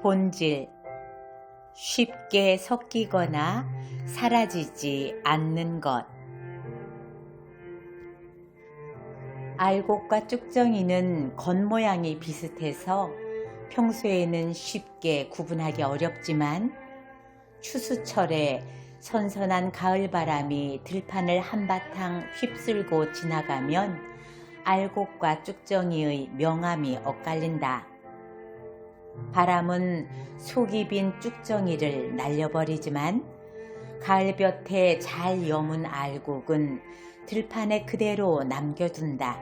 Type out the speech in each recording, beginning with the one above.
본질, 쉽게 섞이거나 사라지지 않는 것. 알곡과 쭉정이는 겉모양이 비슷해서 평소에는 쉽게 구분하기 어렵지만 추수철에 선선한 가을바람이 들판을 한바탕 휩쓸고 지나가면 알곡과 쭉정이의 명암이 엇갈린다. 바람은 속이 빈 쭉정이를 날려버리지만 가을볕에 잘 여문 알곡은 들판에 그대로 남겨둔다.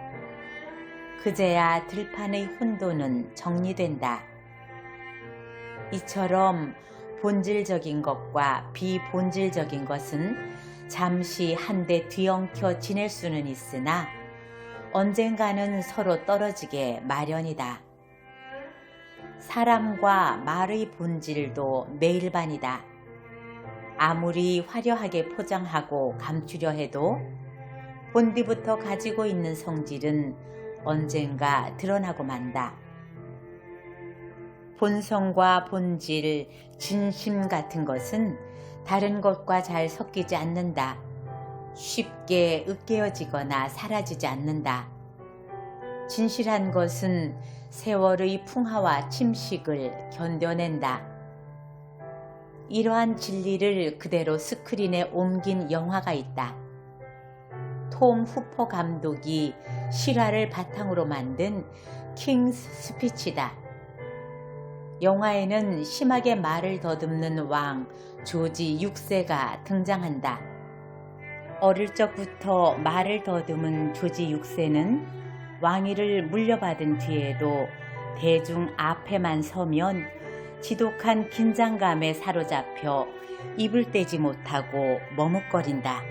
그제야 들판의 혼돈은 정리된다. 이처럼 본질적인 것과 비본질적인 것은 잠시 한데 뒤엉켜 지낼 수는 있으나 언젠가는 서로 떨어지게 마련이다. 사람과 말의 본질도 매일반이다. 아무리 화려하게 포장하고 감추려 해도 본디부터 가지고 있는 성질은 언젠가 드러나고 만다. 본성과 본질, 진심 같은 것은 다른 것과 잘 섞이지 않는다. 쉽게 으깨어지거나 사라지지 않는다. 진실한 것은 세월의 풍화와 침식을 견뎌낸다. 이러한 진리를 그대로 스크린에 옮긴 영화가 있다. 톰 후퍼 감독이 실화를 바탕으로 만든 킹스 스피치다. 영화에는 심하게 말을 더듬는 왕 조지 6세가 등장한다. 어릴 적부터 말을 더듬은 조지 6세는 왕위를 물려받은 뒤에도 대중 앞에만 서면 지독한 긴장감에 사로잡혀 입을 떼지 못하고 머뭇거린다.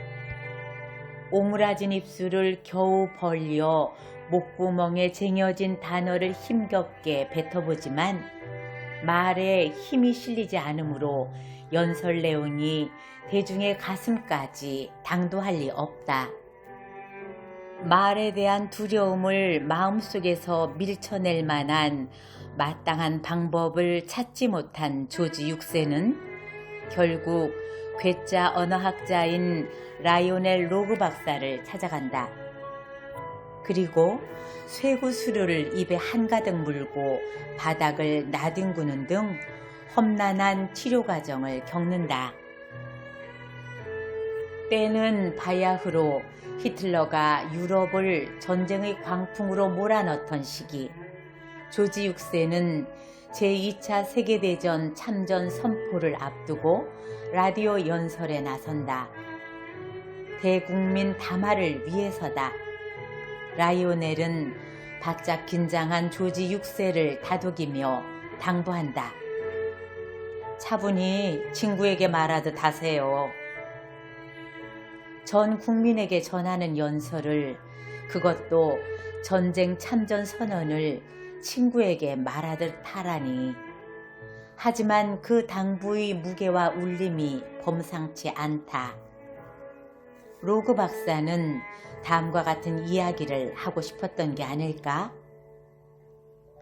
오므라진 입술을 겨우 벌려 목구멍에 쟁여진 단어를 힘겹게 뱉어보지만 말에 힘이 실리지 않으므로 연설 내용이 대중의 가슴까지 당도할 리 없다. 말에 대한 두려움을 마음속에서 밀쳐낼 만한 마땅한 방법을 찾지 못한 조지 6세는 결국 괴짜 언어학자인 라이오넬 로그 박사를 찾아간다. 그리고 쇠구수료를 입에 한가득 물고 바닥을 나뒹구는 등 험난한 치료 과정을 겪는다. 때는 바야흐로 히틀러가 유럽을 전쟁의 광풍으로 몰아넣던 시기. 조지 6세는 제2차 세계대전 참전 선포를 앞두고 라디오 연설에 나선다. 대국민 담화를 위해서다. 라이오넬은 바짝 긴장한 조지 6세를 다독이며 당부한다. 차분히 친구에게 말하듯 하세요. 전 국민에게 전하는 연설을, 그것도 전쟁 참전 선언을 친구에게 말하듯 하라니. 하지만 그 당부의 무게와 울림이 범상치 않다. 로그 박사는 다음과 같은 이야기를 하고 싶었던 게 아닐까?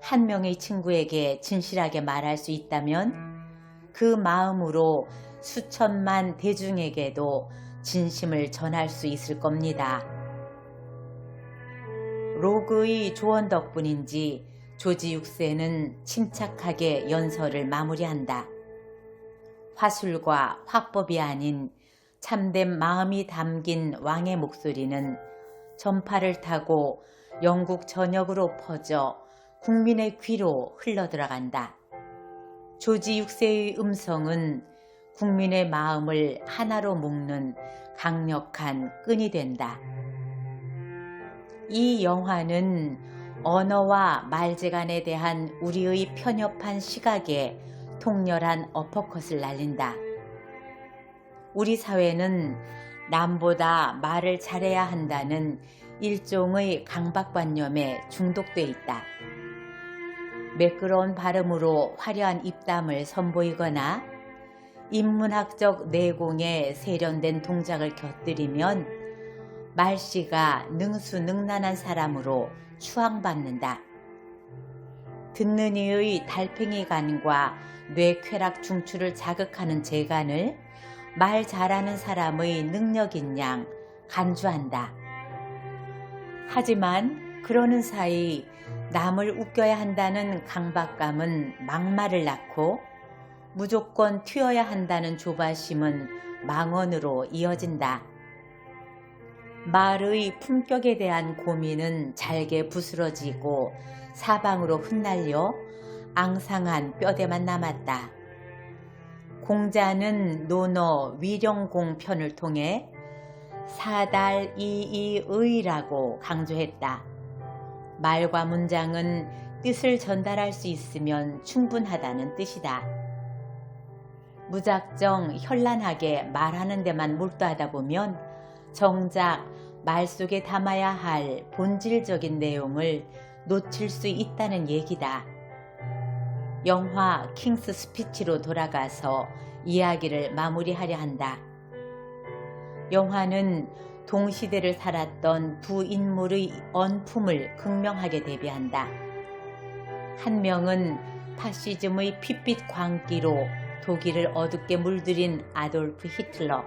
한 명의 친구에게 진실하게 말할 수 있다면 그 마음으로 수천만 대중에게도 진심을 전할 수 있을 겁니다. 로그의 조언 덕분인지 조지 6세는 침착하게 연설을 마무리한다. 화술과 화법이 아닌 참된 마음이 담긴 왕의 목소리는 전파를 타고 영국 전역으로 퍼져 국민의 귀로 흘러들어간다. 조지 6세의 음성은 국민의 마음을 하나로 묶는 강력한 끈이 된다. 이 영화는 언어와 말재간에 대한 우리의 편협한 시각에 통렬한 어퍼컷을 날린다. 우리 사회는 남보다 말을 잘해야 한다는 일종의 강박관념에 중독돼 있다. 매끄러운 발음으로 화려한 입담을 선보이거나 인문학적 내공에 세련된 동작을 곁들이면 말씨가 능수능란한 사람으로 추앙받는다. 듣는 이의 달팽이관과 뇌쾌락 중추를 자극하는 재간을 말 잘하는 사람의 능력인 양 간주한다. 하지만 그러는 사이 남을 웃겨야 한다는 강박감은 막말을 낳고 무조건 튀어야 한다는 조바심은 망언으로 이어진다. 말의 품격에 대한 고민은 잘게 부스러지고 사방으로 흩날려 앙상한 뼈대만 남았다. 공자는 논어 위령공 편을 통해 사달이의라고 강조했다. 말과 문장은 뜻을 전달할 수 있으면 충분하다는 뜻이다. 무작정 현란하게 말하는 데만 몰두하다 보면 정작 말 속에 담아야 할 본질적인 내용을 놓칠 수 있다는 얘기다. 영화 킹스 스피치로 돌아가서 이야기를 마무리하려 한다. 영화는 동시대를 살았던 두 인물의 언품을 극명하게 대비한다. 한 명은 파시즘의 핏빛 광기로 독일을 어둡게 물들인 아돌프 히틀러,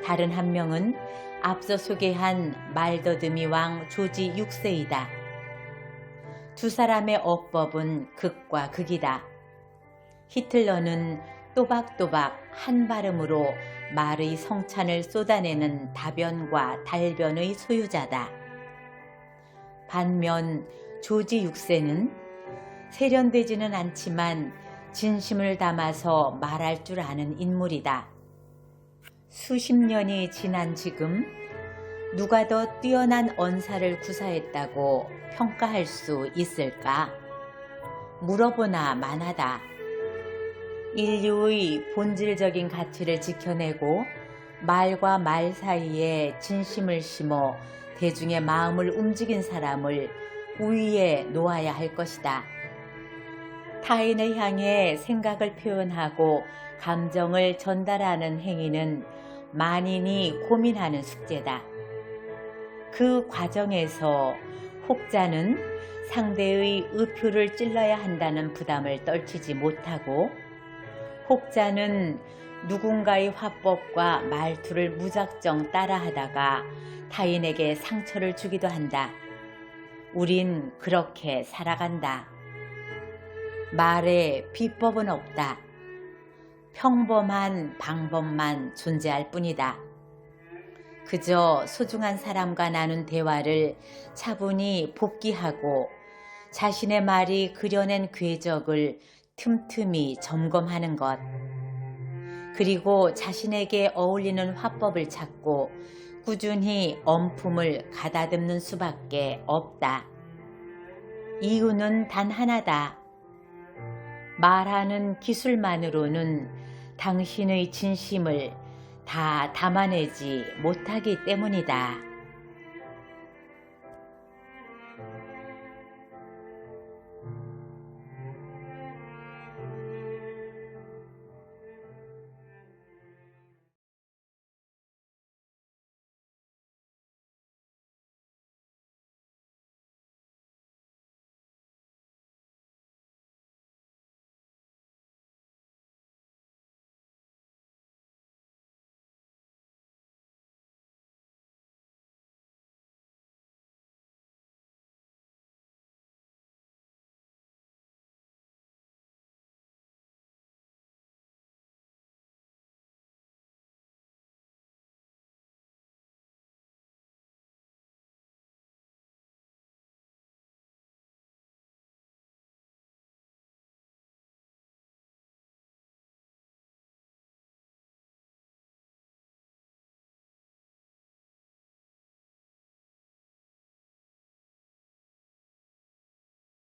다른 한 명은 앞서 소개한 말더듬이 왕 조지 6세이다. 두 사람의 어법은 극과 극이다. 히틀러는 또박또박 한 발음으로 말의 성찬을 쏟아내는 다변과 달변의 소유자다. 반면 조지 6세는 세련되지는 않지만 진심을 담아서 말할 줄 아는 인물이다. 수십 년이 지난 지금 누가 더 뛰어난 언사를 구사했다고 평가할 수 있을까? 물어보나 마나다. 인류의 본질적인 가치를 지켜내고 말과 말 사이에 진심을 심어 대중의 마음을 움직인 사람을 우위에 놓아야 할 것이다. 타인을 향해 생각을 표현하고 감정을 전달하는 행위는 만인이 고민하는 숙제다. 그 과정에서 혹자는 상대의 의표를 찔러야 한다는 부담을 떨치지 못하고 혹자는 누군가의 화법과 말투를 무작정 따라하다가 타인에게 상처를 주기도 한다. 우린 그렇게 살아간다. 말에 비법은 없다. 평범한 방법만 존재할 뿐이다. 그저 소중한 사람과 나눈 대화를 차분히 복기하고 자신의 말이 그려낸 궤적을 틈틈이 점검하는 것. 그리고 자신에게 어울리는 화법을 찾고 꾸준히 언품을 가다듬는 수밖에 없다. 이유는 단 하나다. 말하는 기술만으로는 당신의 진심을 다 담아내지 못하기 때문이다.